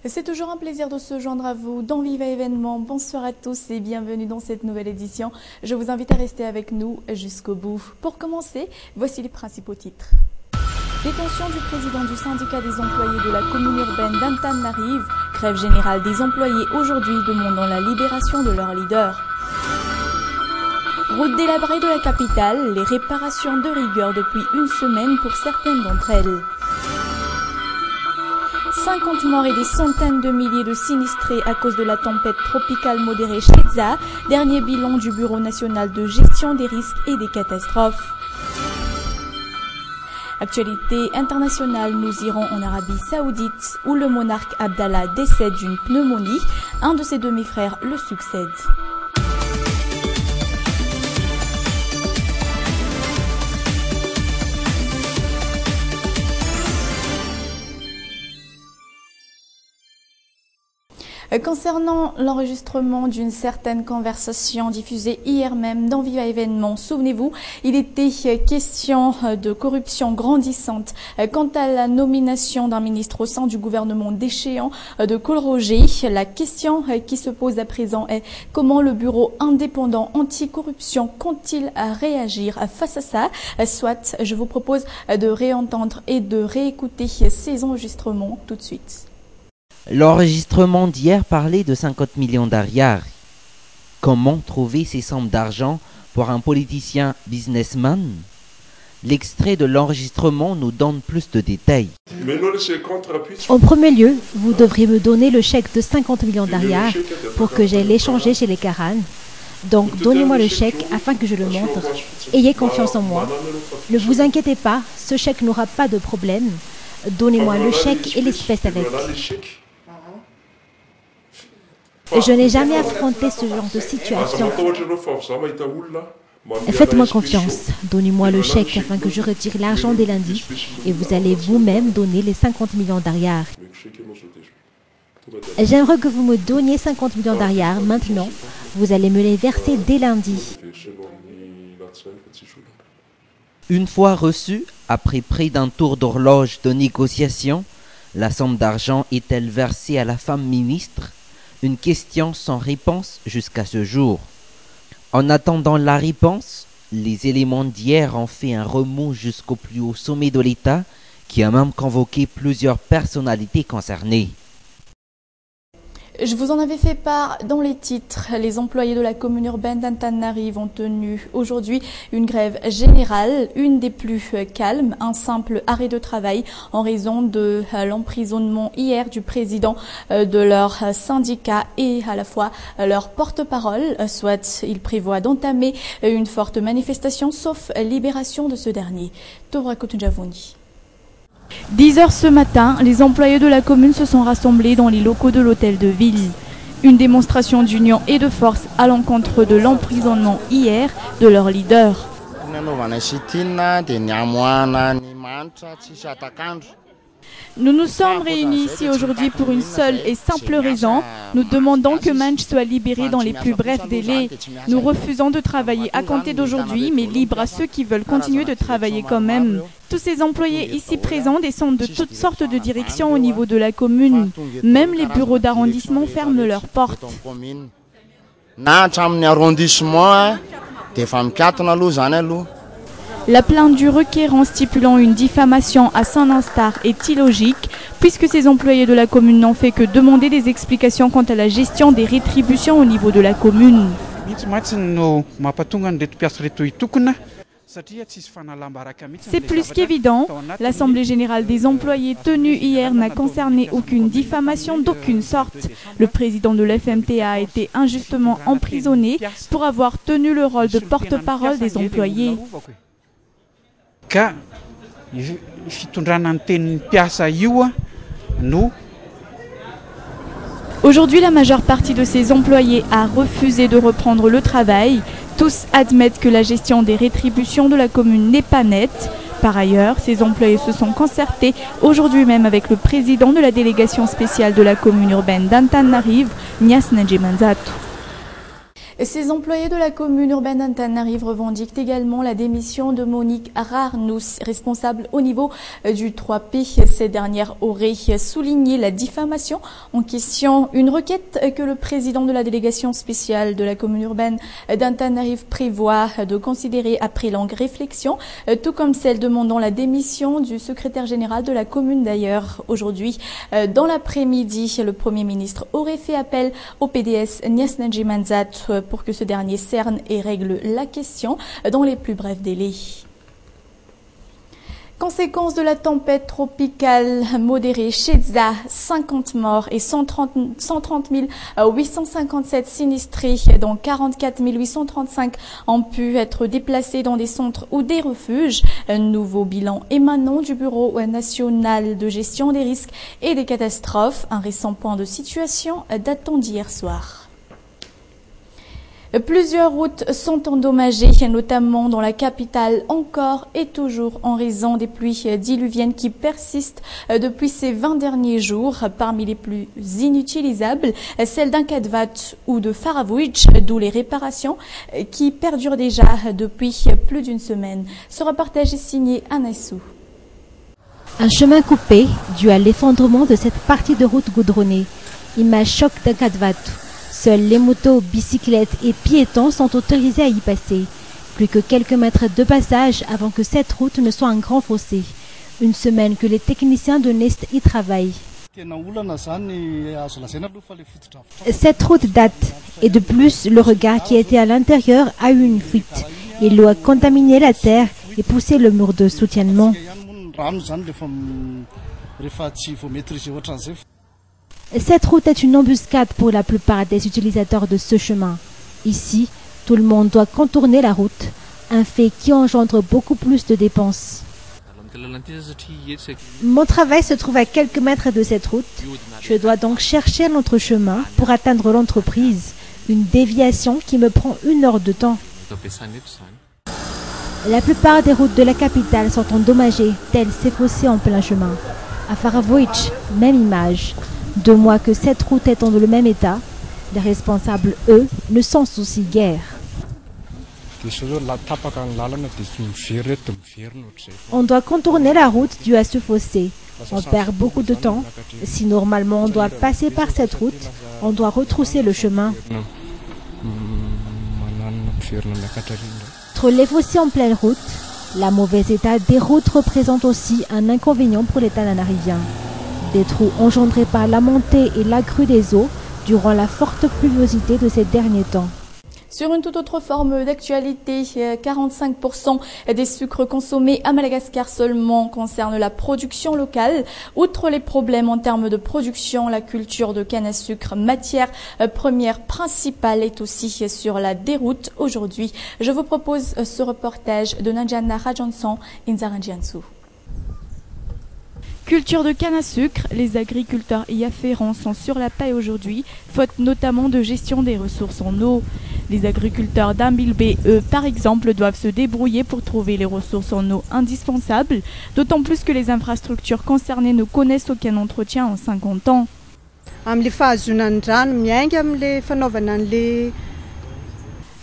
C'est toujours un plaisir de se joindre à vous dans Viva Événement. Bonsoir à tous et bienvenue dans cette nouvelle édition. Je vous invite à rester avec nous jusqu'au bout. Pour commencer, voici les principaux titres. Détention du président du syndicat des employés de la commune urbaine d'Antananarive. Grève générale des employés aujourd'hui demandant la libération de leur leader. Route délabrée de la capitale, les réparations de rigueur depuis une semaine pour certaines d'entre elles. 50 morts et des centaines de milliers de sinistrés à cause de la tempête tropicale modérée Sheza, dernier bilan du Bureau national de gestion des risques et des catastrophes. Actualité internationale, nous irons en Arabie Saoudite où le monarque Abdallah décède d'une pneumonie. Un de ses demi-frères le succède. Concernant l'enregistrement d'une certaine conversation diffusée hier même dans Viva Événement, souvenez-vous, il était question de corruption grandissante quant à la nomination d'un ministre au sein du gouvernement déchéant de Kolroger. La question qui se pose à présent est comment le bureau indépendant anticorruption compte-t-il réagir face à ça? Soit, je vous propose de réentendre et de réécouter ces enregistrements tout de suite. L'enregistrement d'hier parlait de 50 millions d'ariars. Comment trouver ces sommes d'argent pour un politicien businessman? L'extrait de l'enregistrement nous donne plus de détails. En premier lieu, vous devriez me donner le chèque de 50 millions d'ariars pour que j'aille l'échanger chez les Karan. Donc donnez-moi le chèque afin que je le montre. Ayez confiance en moi. Ne vous inquiétez pas, ce chèque n'aura pas de problème. Donnez-moi le chèque et l'espèce avec. Je n'ai jamais affronté ce genre de situation. Faites-moi confiance. Donnez-moi le chèque afin que je retire l'argent dès lundi et vous allez vous-même donner les 50 millions d'ariars. J'aimerais que vous me donniez 50 millions d'ariars maintenant. Vous allez me les verser dès lundi. Une fois reçue, après près d'un tour d'horloge de négociation, la somme d'argent est-elle versée à la femme ministre? Une question sans réponse jusqu'à ce jour. En attendant la réponse, les éléments d'hier ont fait un remous jusqu'au plus haut sommet de l'État qui a même convoqué plusieurs personnalités concernées. Je vous en avais fait part dans les titres. Les employés de la commune urbaine d'Antananarive ont tenu aujourd'hui une grève générale, une des plus calmes, un simple arrêt de travail en raison de l'emprisonnement hier du président de leur syndicat et à la fois leur porte-parole. Soit ils prévoient d'entamer une forte manifestation sauf libération de ce dernier. Tovra Kotunjavouni. 10 heures ce matin, les employés de la commune se sont rassemblés dans les locaux de l'hôtel de ville. Une démonstration d'union et de force à l'encontre de l'emprisonnement hier de leur leader. Nous nous sommes réunis ici aujourd'hui pour une seule et simple raison. Nous demandons que Manch soit libéré dans les plus brefs délais. Nous refusons de travailler à compter d'aujourd'hui, mais libre à ceux qui veulent continuer de travailler quand même. Tous ces employés ici présents descendent de toutes sortes de directions au niveau de la commune. Même les bureaux d'arrondissement ferment leurs portes. La plainte du requérant stipulant une diffamation à son instar est illogique, puisque ces employés de la commune n'ont fait que demander des explications quant à la gestion des rétributions au niveau de la commune. C'est plus qu'évident, l'Assemblée générale des employés tenue hier n'a concerné aucune diffamation d'aucune sorte. Le président de l'FMTA a été injustement emprisonné pour avoir tenu le rôle de porte-parole des employés. Aujourd'hui, la majeure partie de ces employés a refusé de reprendre le travail. Tous admettent que la gestion des rétributions de la commune n'est pas nette. Par ailleurs, ces employés se sont concertés aujourd'hui même avec le président de la délégation spéciale de la commune urbaine d'Antananarive, Nias Nadjimanzatu. Ces employés de la commune urbaine d'Antananarive revendiquent également la démission de Monique Rarnous, responsable au niveau du 3P. Cette dernière aurait souligné la diffamation en question, une requête que le président de la délégation spéciale de la commune urbaine d'Antananarive prévoit de considérer après longue réflexion, tout comme celle demandant la démission du secrétaire général de la commune d'ailleurs. Aujourd'hui, dans l'après-midi, le Premier ministre aurait fait appel au PDS Nias Nadji Manzat pour que ce dernier cerne et règle la question dans les plus brefs délais. Conséquence de la tempête tropicale modérée Shedza, 50 morts et 130 857 sinistrés, dont 44 835 ont pu être déplacés dans des centres ou des refuges. Un nouveau bilan émanant du Bureau national de gestion des risques et des catastrophes. Un récent point de situation datant d'hier soir. Plusieurs routes sont endommagées, notamment dans la capitale encore et toujours en raison des pluies diluviennes qui persistent depuis ces 20 derniers jours. Parmi les plus inutilisables, celles d'Ankadvat ou de Faravouich, d'où les réparations qui perdurent déjà depuis plus d'une semaine. Ce reportage est signé Anassou. Un chemin coupé dû à l'effondrement de cette partie de route goudronnée. Image choc d'Ankadvat. Seuls les motos, bicyclettes et piétons sont autorisés à y passer. Plus que quelques mètres de passage avant que cette route ne soit un grand fossé. Une semaine que les techniciens de Nest y travaillent. Cette route date et de plus, le regard qui était à l'intérieur a eu une fuite. Et l'eau a contaminé la terre et poussé le mur de soutènement. Cette route est une embuscade pour la plupart des utilisateurs de ce chemin. Ici, tout le monde doit contourner la route, un fait qui engendre beaucoup plus de dépenses. Mon travail se trouve à quelques mètres de cette route. Je dois donc chercher un autre chemin pour atteindre l'entreprise, une déviation qui me prend 1 heure de temps. La plupart des routes de la capitale sont endommagées, telles ces fossés en plein chemin. À Faravouich, même image. 2 mois que cette route est dans le même état, les responsables, eux, ne s'en soucient guère. On doit contourner la route due à ce fossé. On perd beaucoup de temps. Si normalement on doit passer par cette route, on doit retrousser le chemin. Entre les fossés en pleine route, la mauvaise état des routes représente aussi un inconvénient pour les Tananariviens. Des trous engendrés par la montée et la crue des eaux durant la forte pluviosité de ces derniers temps. Sur une toute autre forme d'actualité, 45% des sucres consommés à Madagascar seulement concernent la production locale. Outre les problèmes en termes de production, la culture de canne à sucre, matière première principale, est aussi sur la déroute aujourd'hui. Je vous propose ce reportage de Nanjana Rajanson Inzaranjiansu. Culture de canne à sucre, les agriculteurs y afférents sont sur la paille aujourd'hui, faute notamment de gestion des ressources en eau. Les agriculteurs d'Ambilbé, eux, par exemple, doivent se débrouiller pour trouver les ressources en eau indispensables, d'autant plus que les infrastructures concernées ne connaissent aucun entretien en 50 ans.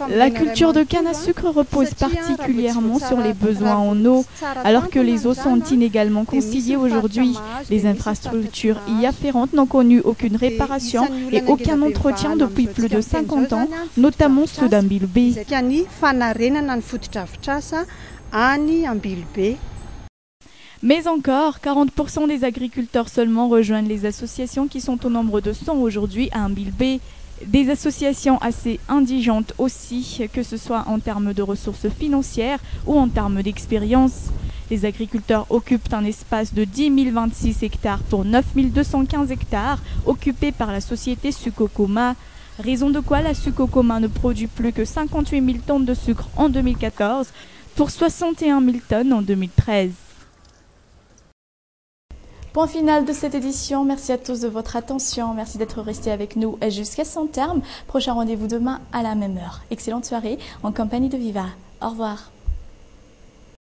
La culture de canne à sucre repose particulièrement sur les besoins en eau, alors que les eaux sont inégalement conciliées aujourd'hui. Les infrastructures y afférentes n'ont connu aucune réparation et aucun entretien depuis plus de 50 ans, notamment ceux d'Ambilbé. Mais encore, 40% des agriculteurs seulement rejoignent les associations qui sont au nombre de 100 aujourd'hui à Ambilbé. Des associations assez indigentes aussi, que ce soit en termes de ressources financières ou en termes d'expérience. Les agriculteurs occupent un espace de 10 026 hectares pour 9 215 hectares occupés par la société Sukokoma. Raison de quoi la Sukokoma ne produit plus que 58 000 tonnes de sucre en 2014 pour 61 000 tonnes en 2013. Point final de cette édition. Merci à tous de votre attention. Merci d'être restés avec nous jusqu'à son terme. Prochain rendez-vous demain à la même heure. Excellente soirée en compagnie de Viva. Au revoir.